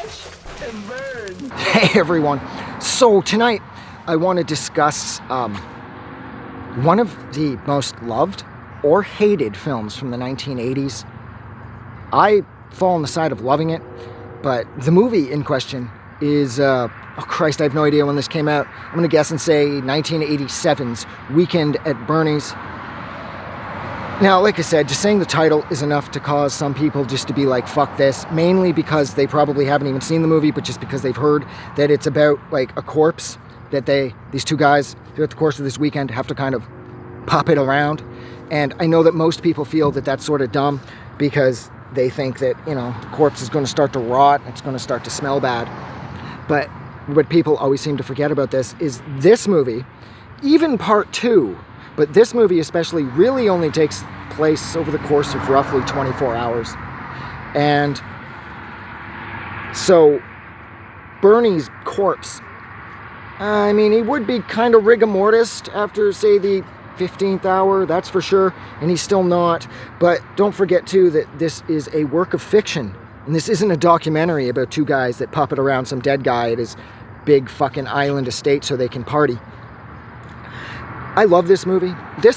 Watch and burn. Hey everyone. So tonight I want to discuss one of the most loved or hated films from the 1980s. I fall on the side of loving it, but the movie in question is, oh Christ, I have no idea when this came out. I'm going to guess and say 1987's Weekend at Bernie's. Now, like I said, just saying the title is enough to cause some people just to be like, fuck this, mainly because they probably haven't even seen the movie, but just because they've heard that it's about like a corpse that these two guys, throughout the course of this weekend, have to kind of pop it around. And I know that most people feel that that's sort of dumb because they think that, you know, the corpse is going to start to rot, it's going to start to smell bad. But what people always seem to forget about this is this movie, even part two, but this movie especially really only takes place over the course of roughly 24 hours. And so Bernie's corpse, I mean, he would be kind of rigor mortis after, say, the 15th hour, that's for sure, and he's still not. But don't forget, too, that this is a work of fiction, and this isn't a documentary about two guys that puppet around some dead guy at his big fucking island estate so they can party. I love this movie. This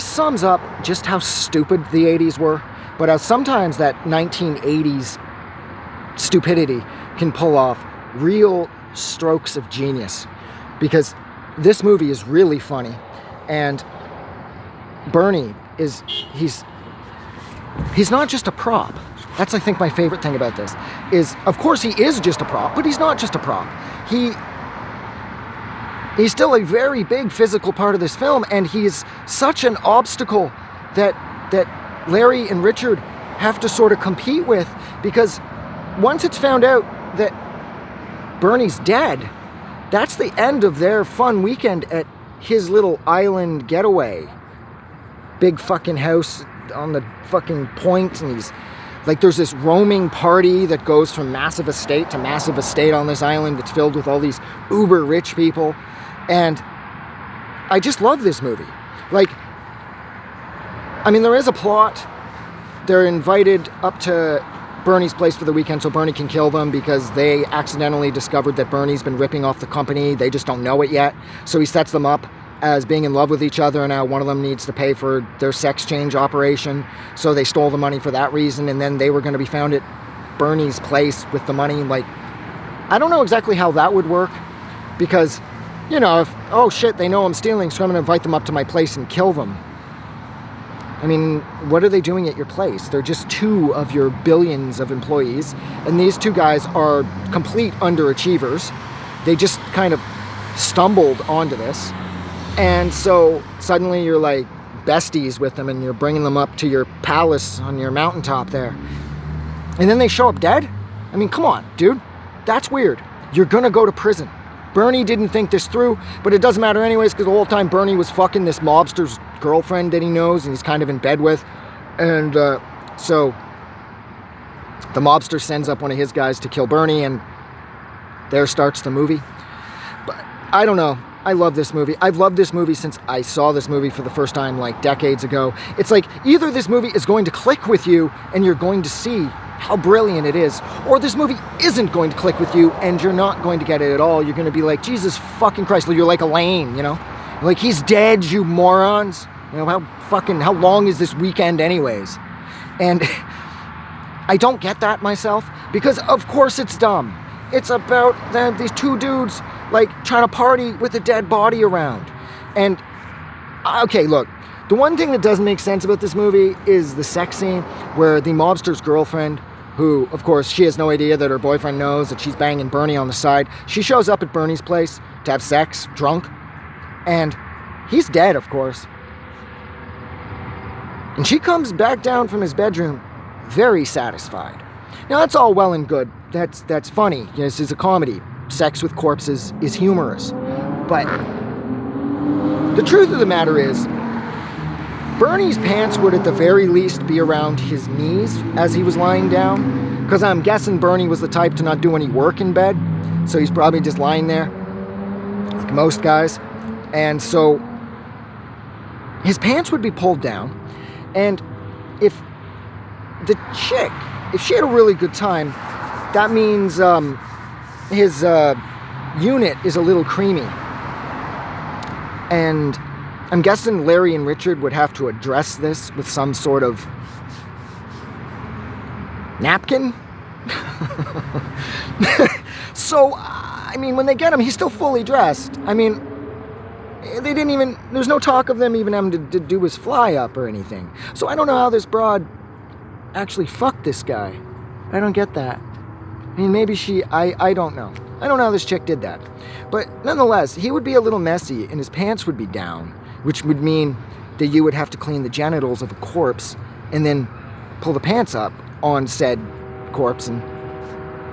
sums up just how stupid the 80s were, but how sometimes that 1980s stupidity can pull off real strokes of genius. Because this movie is really funny, and Bernie he's not just a prop. That's, I think, my favorite thing about this, is, of course, he is just a prop, but he's not just a prop. He's still a very big physical part of this film, and he's such an obstacle that Larry and Richard have to sort of compete with, because once it's found out that Bernie's dead, that's the end of their fun weekend at his little island getaway. Big fucking house on the fucking point, and he's like, there's this roaming party that goes from massive estate to massive estate on this island that's filled with all these uber rich people. And I just love this movie. Like, I mean, there is a plot. They're invited up to Bernie's place for the weekend so Bernie can kill them because they accidentally discovered that Bernie's been ripping off the company. They just don't know it yet. So he sets them up as being in love with each other, and now one of them needs to pay for their sex change operation. So they stole the money for that reason, and then they were going to be found at Bernie's place with the money. Like, I don't know exactly how that would work, because, you know, if, oh shit, they know I'm stealing, so I'm going to invite them up to my place and kill them. I mean, what are they doing at your place? They're just two of your billions of employees, and these two guys are complete underachievers. They just kind of stumbled onto this, and so suddenly you're like besties with them, and you're bringing them up to your palace on your mountaintop there. And then they show up dead? I mean, come on, dude. That's weird. You're gonna go to prison. Bernie didn't think this through, but it doesn't matter anyways, because the whole time Bernie was fucking this mobster's girlfriend that he knows and he's kind of in bed with. And so the mobster sends up one of his guys to kill Bernie, and there starts the movie. But I don't know. I love this movie. I've loved this movie since I saw this movie for the first time like decades ago. It's like either this movie is going to click with you and you're going to see how brilliant it is, or this movie isn't going to click with you and you're not going to get it at all. You're going to be like, Jesus fucking Christ, you're like Elaine, you know? Like, he's dead, you morons. You know, how long is this weekend anyways? And I don't get that myself, because of course it's dumb. It's about these two dudes like trying to party with a dead body around. And okay, look, the one thing that doesn't make sense about this movie is the sex scene where the mobster's girlfriend, who, of course, she has no idea that her boyfriend knows that she's banging Bernie on the side. She shows up at Bernie's place to have sex, drunk, and he's dead, of course. And she comes back down from his bedroom very satisfied. Now, that's all well and good. That's funny. You know, this is a comedy. Sex with corpses is humorous. But the truth of the matter is, Bernie's pants would at the very least be around his knees as he was lying down, because I'm guessing Bernie was the type to not do any work in bed, so he's probably just lying there, like most guys. And so his pants would be pulled down, and if the chick, if she had a really good time, that means his unit is a little creamy. And I'm guessing Larry and Richard would have to address this with some sort of napkin. So, I mean, when they get him, he's still fully dressed. I mean, they didn't even, there's no talk of them even having to do his fly up or anything. So I don't know how this broad actually fucked this guy. I don't get that. I mean, maybe I don't know. I don't know how this chick did that. But nonetheless, he would be a little messy and his pants would be down, which would mean that you would have to clean the genitals of a corpse and then pull the pants up on said corpse and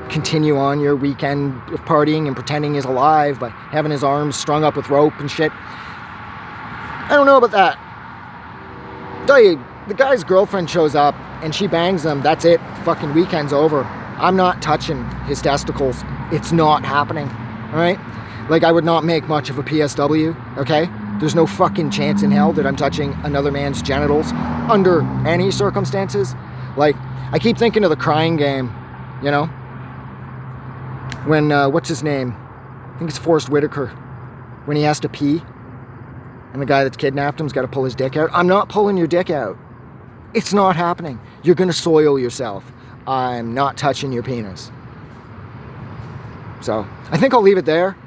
continue on your weekend of partying and pretending he's alive by having his arms strung up with rope and shit. I don't know about that. Tell you, the guy's girlfriend shows up and she bangs him. That's it. Fucking weekend's over. I'm not touching his testicles. It's not happening. All right? Like, I would not make much of a PSW, okay? There's no fucking chance in hell that I'm touching another man's genitals under any circumstances. Like, I keep thinking of The Crying Game, you know? When, what's his name? I think it's Forrest Whitaker. When he has to pee, and the guy that's kidnapped him's got to pull his dick out. I'm not pulling your dick out. It's not happening. You're going to soil yourself. I'm not touching your penis. So, I think I'll leave it there.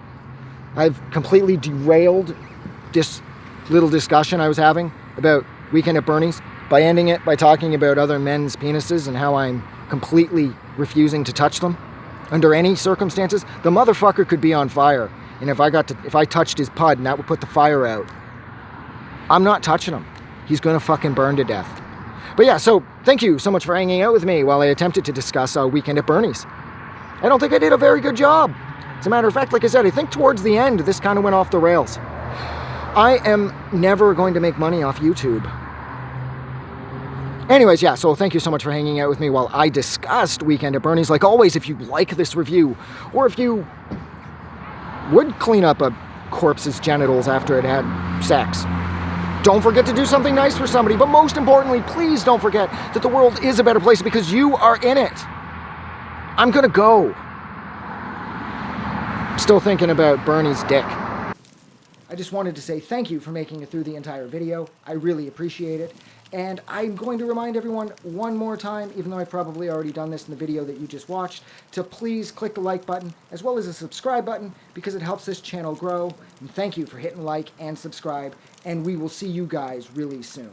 I've completely derailed this little discussion I was having about Weekend at Bernie's by ending it by talking about other men's penises and how I'm completely refusing to touch them under any circumstances. The motherfucker could be on fire, and if I touched his pud and that would put the fire out, I'm not touching him. He's gonna fucking burn to death. But yeah, so thank you so much for hanging out with me while I attempted to discuss Weekend at Bernie's. I don't think I did a very good job. As a matter of fact, like I said, I think towards the end, this kind of went off the rails. I am never going to make money off YouTube. Anyways, yeah, so thank you so much for hanging out with me while I discussed Weekend at Bernie's. Like always, if you like this review, or if you would clean up a corpse's genitals after it had sex, don't forget to do something nice for somebody. But most importantly, please don't forget that the world is a better place because you are in it. I'm gonna go. Still thinking about Bernie's dick. I just wanted to say thank you for making it through the entire video. I really appreciate it. And I'm going to remind everyone one more time, even though I've probably already done this in the video that you just watched, to please click the like button as well as the subscribe button because it helps this channel grow. And thank you for hitting like and subscribe, and we will see you guys really soon.